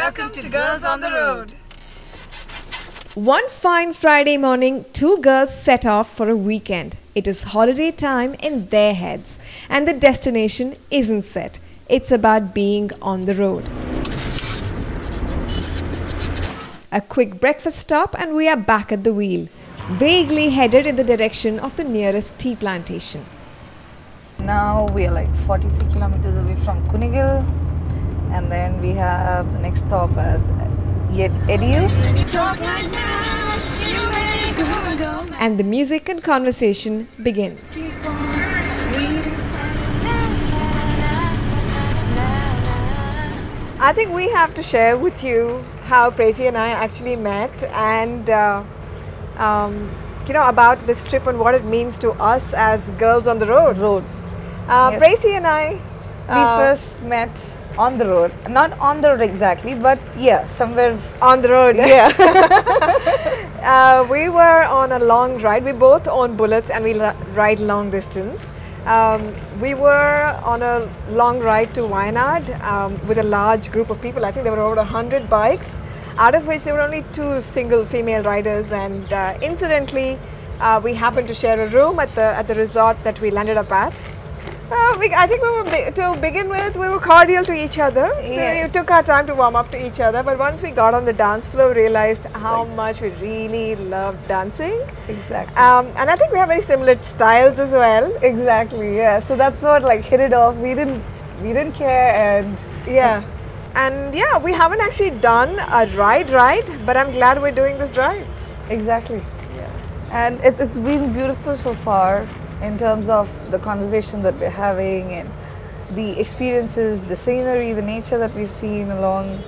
Welcome to Girls on the Road. One fine Friday morning, two girls set off for a weekend. It is holiday time in their heads, and the destination isn't set. It's about being on the road. A quick breakfast stop and we are back at the wheel, vaguely headed in the direction of the nearest tea plantation. Now we are like 43 kilometers away from Kunigil, and then we have the next stop as Edu. And the music and conversation begins. I think we have to share with you how Prezi and I actually met, and about this trip and what it means to us as girls on the road. Yes. Prezi and I, We first met on the road, not on the road exactly, but yeah, somewhere on the road. Yeah. We were on a long ride. We both own bullets and we ride long distance. We were on a long ride to Wayanad with a large group of people. I think there were over 100 bikes, out of which there were only 2 single female riders, and incidentally we happened to share a room at the resort that we landed up at. I think to begin with, we were cordial to each other. Yes. We took our time to warm up to each other, but once we got on the dance floor, we realized how much we really loved dancing. Exactly. And I think we have very similar styles as well. Exactly. Yeah. So that's what hit it off. We didn't care, and Yeah. And yeah, we haven't actually done a ride, but I'm glad we're doing this drive. exactly. Yeah. And it's been beautiful so far, in terms of the conversation that we're having and the experiences, the scenery, the nature that we've seen along,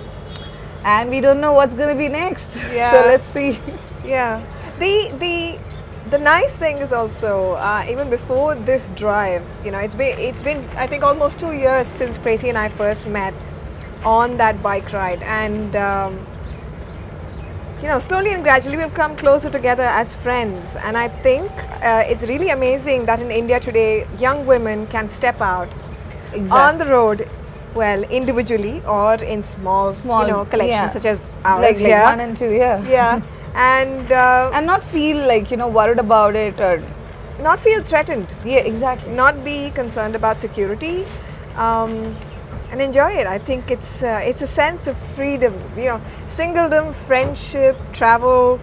and we don't know what's going to be next. Yeah. So let's see. Yeah. The nice thing is also, even before this drive, it's been I think almost 2 years since Prezi and I first met on that bike ride, and slowly and gradually we've come closer together as friends. And I think it's really amazing that in India today, young women can step out on the road, well, individually or in small collections, yeah, such as ours, like here. 1 and 2, yeah. Yeah, and not feel worried about it, or not feel threatened, yeah, exactly. not be concerned about security, and enjoy it. I think it's a sense of freedom, singledom, friendship, travel.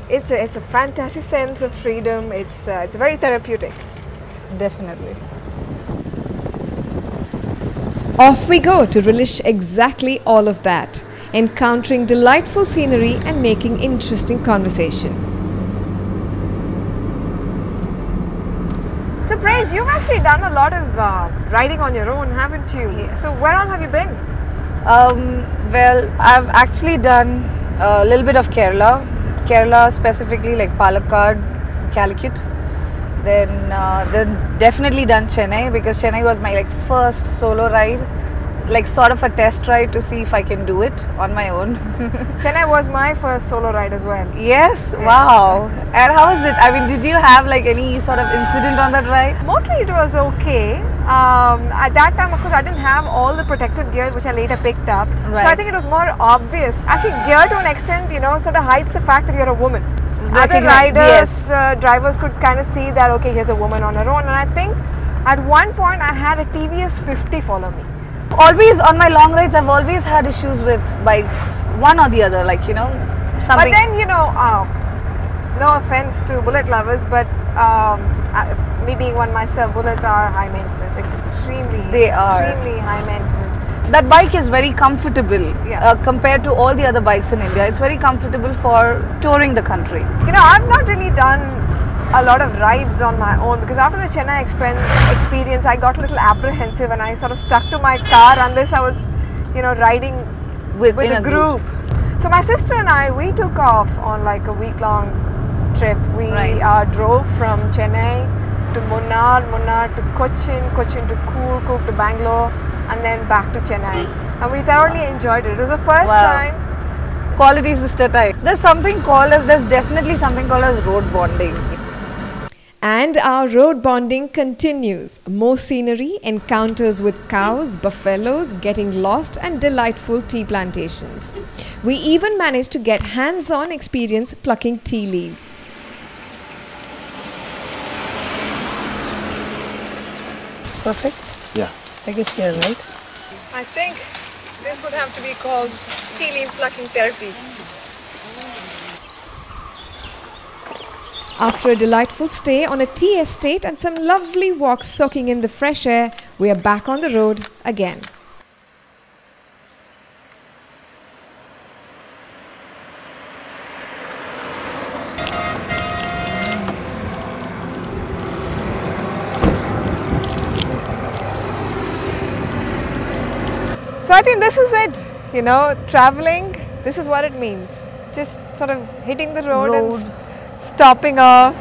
It's a fantastic sense of freedom. It's very therapeutic. Definitely. Off we go to relish exactly all of that, encountering delightful scenery and making interesting conversation. So Praise, you've actually done a lot of riding on your own, haven't you? Yes. So where all have you been? Well, I've actually done a little bit of Kerala specifically, like Palakkad, Calicut. Then definitely done Chennai, because Chennai was my first solo ride, sort of a test ride to see if I can do it on my own. Chennai was my first solo ride as well. Yes, Yeah. wow. And how was it? I mean, did you have any sort of incident on that ride? Mostly it was okay. At that time, of course, I didn't have all the protective gear which I later picked up. Right. So I think it was more obvious. Actually, gear to an extent, sort of hides the fact that you're a woman. Other riders, drivers could kind of see that, okay, here's a woman on her own. And I think at one point I had a TVS 50 follow me. Always on my long rides, I've always had issues with bikes, one or the other, something. But then, no offense to bullet lovers, but me being one myself, bullets are high maintenance, extremely high maintenance. That bike is very comfortable, Yeah. compared to all the other bikes in India. It's very comfortable for touring the country. I've not really done a lot of rides on my own, because after the Chennai experience, I got a little apprehensive and I sort of stuck to my car unless I was, riding with a group. So my sister and I, we took off on a week-long trip. We drove from Chennai to Munnar to Cochin to Coorg to Bangalore, and then back to Chennai. And we thoroughly enjoyed it. It was the first time. Quality sister type. There's definitely something called as road bonding. And our road bonding continues. More scenery, encounters with cows, buffaloes, getting lost, and delightful tea plantations. We even managed to get hands-on experience plucking tea leaves. Perfect. Yeah. I guess you're right. I think this would have to be called tea leaf plucking therapy. After a delightful stay on a tea estate and some lovely walks soaking in the fresh air, we are back on the road again. So I think this is it, you know, traveling, this is what it means. Just sort of hitting the road. And stopping off.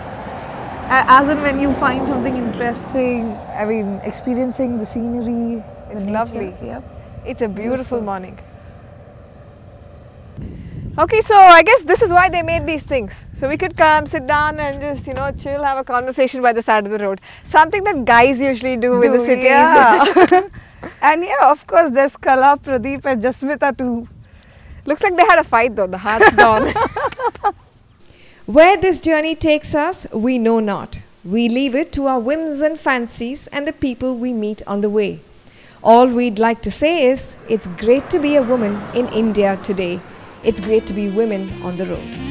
As and when you find something interesting, I mean, experiencing the scenery. It's the lovely. nature. Yep. It's a beautiful morning. Okay, so I guess this is why they made these things. So we could come, sit down and just, you know, chill, have a conversation by the side of the road. Something that guys usually do in the cities. Yeah. And yeah, of course, there's Kala, Pradeep and Jasmita too. Looks like they had a fight though, the heart's gone. Where this journey takes us, we know not. We leave it to our whims and fancies and the people we meet on the way. All we'd like to say is, it's great to be a woman in India today. It's great to be women on the road.